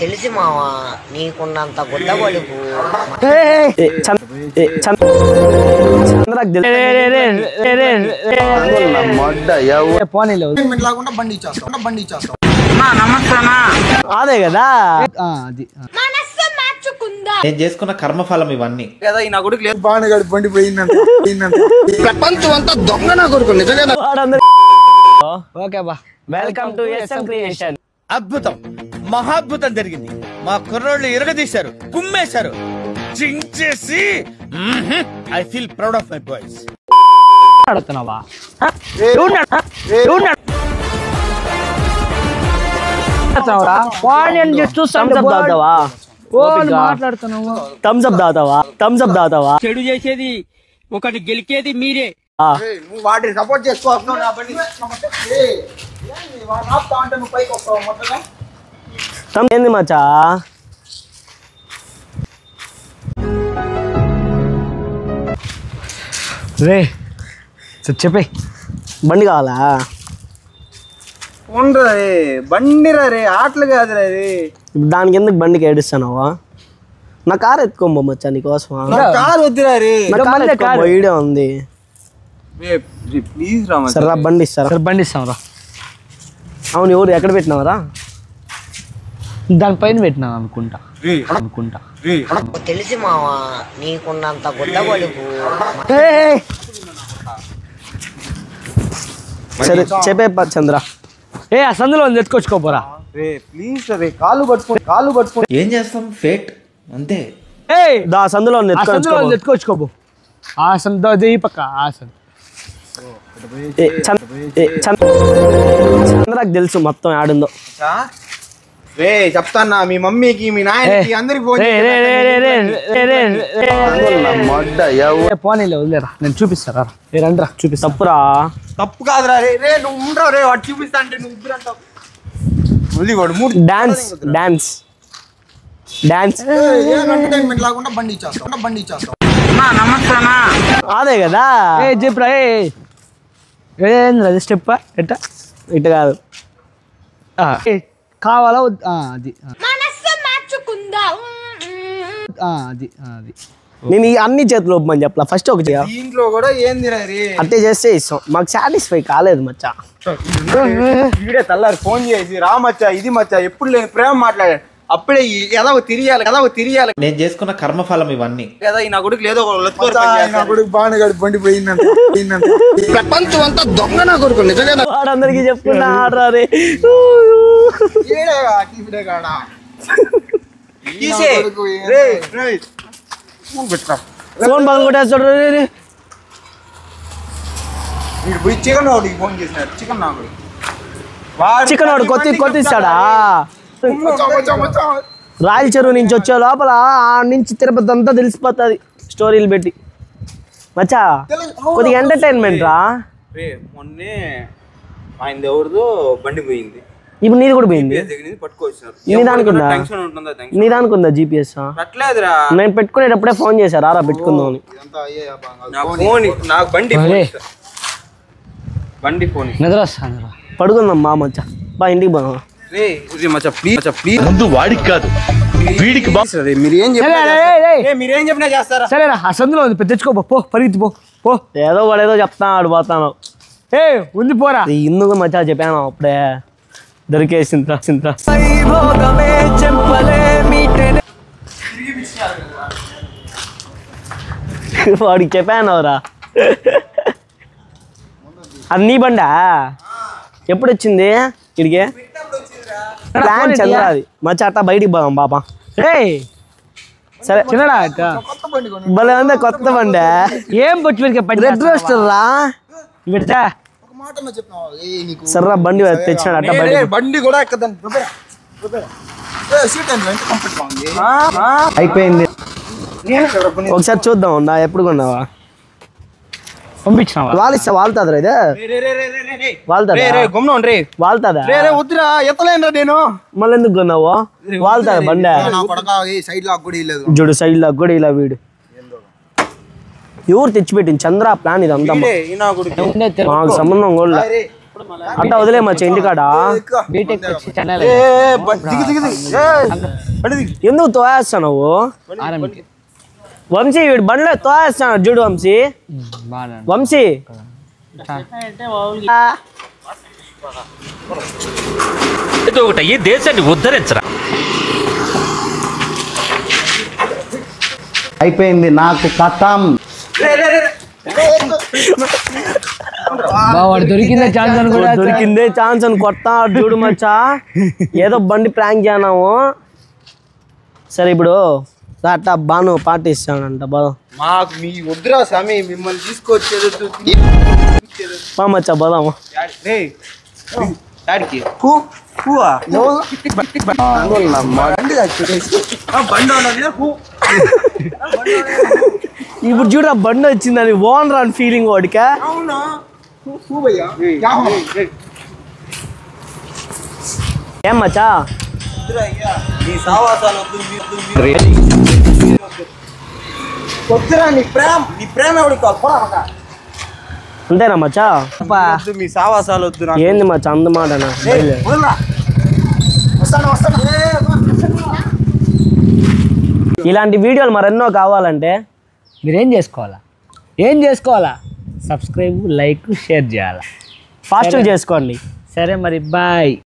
తెలిసి మావా నీకున్నంత గుడ్డ కొడుకు అదే కదా నేను చేసుకున్న కర్మఫలం ఇవన్నీ కదా ఈ నా కొడుకు లేదు బాగానే గడి బండి పోయిందంట ప్రపంచం అంతా దొంగ నా కొడుకు నిజంగా. ఓకే బా వెల్కమ్ టు SM క్రియేషన్. అద్భుతం మహాద్భుతం జరిగింది. మా కుర్రోళ్ళు ఇరగదీశారు, కుమ్మేశారు, చించేసి I feel proud of my boys. ఆడుతున్నావా తాగుతావా చెడు చేసేది ఒకటి గెలికేది మీరే. నువ్వు వాటిని సపోర్ట్ చేసుకోవాల్సిన ఏంది మచ్చా రే చెప్పే బండి కావాలా? ఉండరా రే బండిరా రే ఆటలు కాదురా రే. దానికి ఎందుకు బండికి ఏడుస్తానవా? నా కారు ఎత్తుకోబో మచ్చా నీకోసం. కారు వద్దురా రే, వీడియో ఉంది. ప్లీజ్ రా సరే బండి ఇస్తారా? బండి ఇస్తాం రా. అవును ఎవరు ఎక్కడ పెట్టినావరా? దానిపైన పెట్టినా అనుకుంటా. తెలిసి మావా నీకున్నంత గుడ్డ కొడుకు సరే చెప్పే చంద్ర. ఆ సందులో ఎత్తుకొచ్చుకోపోరా. ప్లీజ్ రే, కాలు పట్టుకో. ఏం చేస్తాం, ఫేట్ అంతే. దా సందులో ఎత్తుకొచ్చుకోబో. ఆ సందు ఈ పక్క ఆ సందు. చంద్రకు తెలుసు మొత్తం ఆడుందో. రే చెప్తాన్నా మీ మమ్మీకి మీ నాయనకి అందరికి పోనీలే వదిలేరా, నేను చూపిస్తారా. రండిరా చూపిస్తా. తప్పురా. తప్పు కాదురా రే. రే నువ్వు ఉండవు రే, వాడు చూపిస్తా అంటే నువ్వు ఇద్దరు అంటావు. డాన్స్ ఎంటర్టైన్మెంట్ లాగా బండి ఇచ్చేస్తాం. అదే కదా చెప్పురా. ఏంది స్టెప్ ఎట్ట ఇట్ట కాదు కావాలా? అది నేను అన్ని చేతులు ఒప్పమని చెప్పలా. ఫస్ట్ ఒక దీంట్లో కూడా ఏంది రే అట్టే చేస్తే ఇస్తాం. మాకు సాటిస్ఫై కాలేదు మచ్చా. వీడే తెల్లారి ఫోన్ చేసి రా మచ్చా ఇది మచ్చా ఎప్పుడు లేని ప్రేమ మాట్లాడాడు. అప్పుడే ఎలాగో తిరియాలి. నేను చేసుకున్న కర్మఫలం ఇవన్నీ కదా ఈ నా కొడుకు లేదో నా కొడుకు బాగానే గడి బండి పోయిందంట. ప్రపంచం అంతా దొంగ నా కొడుకు నిజంగా. వాడందరికి చెప్పుకున్నా ఆడరా. ఫోన్ పగలు కొట్టేస్తాడు. చికెన్ వాడికి ఫోన్ చేసినారు. చికెన్ వాడు కొత్తిస్తాడా? రాయల చెరువు నుంచి వచ్చే లోపల ఆ నుంచి తిరుపతి అంతా తెలిసిపోతుంది స్టోరీలు పెట్టి. మచ్చా కొద్దిగా ఎంటర్టైన్మెంట్ రా. మొన్నే ఆయన ఎవరిదో బండి పోయింది, ఇప్పుడు నీది కూడా పోయింది. నీ దానికి ఉందా GPS? నేను పెట్టుకునేటప్పుడే ఫోన్ చేశారు ఆరా పెట్టుకుందాం అని. నాకు బండి ఫోన్ నిద్ర వస్తాను. పడుకుందాం మా మచ్చా. బా ఇంటికి పోదాం. ముందు వాడికి కాదు వీడికి మీరేం చెప్పినా చేస్తారా? సరేనా ఆ సందులో ఉంది తెచ్చుకోబో. పో పరిగెత్తి పో. ఏదో వాడేదో చెప్తాను ఆడిపోతాను. ఉంది పోరా. ఇందుకు మచ్చా చెప్పాను అప్పుడే దొరికేసింద్రా. వాడికి చెప్పాను రా. అది నీ బండా? ఎప్పుడు వచ్చింది ఇడికి? ప్లాన్ చంద్రాది మచ్చా. అట్టా బయటికి పోదాం బాబా. సరే చిన్నడా భలే ఉందా కొత్త బండి. ఏం రెడ్ రోస్టర్ రా. పెడతా సర్రా బండి తెచ్చినాడు. అట్ట బండి కూడా ఎక్కదండి. అయిపోయింది. ఒకసారి చూద్దాం. నా ఎప్పుడు కొన్నావా? పంపించిన వాళ్తుందిరా. ఇదే వాళ్తుందా? నేను మళ్ళీ ఎందుకు కొన్నావు? వాళ్తుందా బండి? సైడ్ లాక్ కూడా చూడు సైడ్ లాక్ కూడా ఇలా వీడు ఎవరు తెచ్చిపెట్టింది చంద్ర ప్లాన్ ఇదంతా మాకు సంబంధం కూడా అట్లా వదిలే మచ్చ ఇంటికాడ ఎందుకు తోయేస్తావు వంశీ వీడు బండ్లో తోయేస్తాను చూడు వంశీ వంశీ ఏదో ఒకటి ఈ దేశాన్ని ఉద్ధరించరా. అయిపోయింది నాకు కథం. దొరికిందే ఛాన్స్ అని కొత్త చూడు మచ్చా ఏదో బండి ప్రాంక్ చేయనాము. సరే ఇప్పుడు అట్లా బాను పార్టీ ఇస్తానంట బలం మాకు మీ వద్దురా స్వామి మిమ్మల్ని తీసుకొచ్చేది మచ్చా బలము ఇప్పుడు చూడ బండి వచ్చిందని ఓనర్ అని ఫీలింగ్ వాడికా. ఏం మచ్చా అంతేనా మచ్చా మీ సావాసాలు వద్దు. ఏంది మచ్చా అందమాట ఇలాంటి వీడియోలు మరెన్నో కావాలంటే మీరేం చేసుకోవాలా సబ్స్క్రైబ్ లైక్ షేర్ చేయాలా ఫాస్ట్ చేసుకోండి. సరే మరి బాయ్.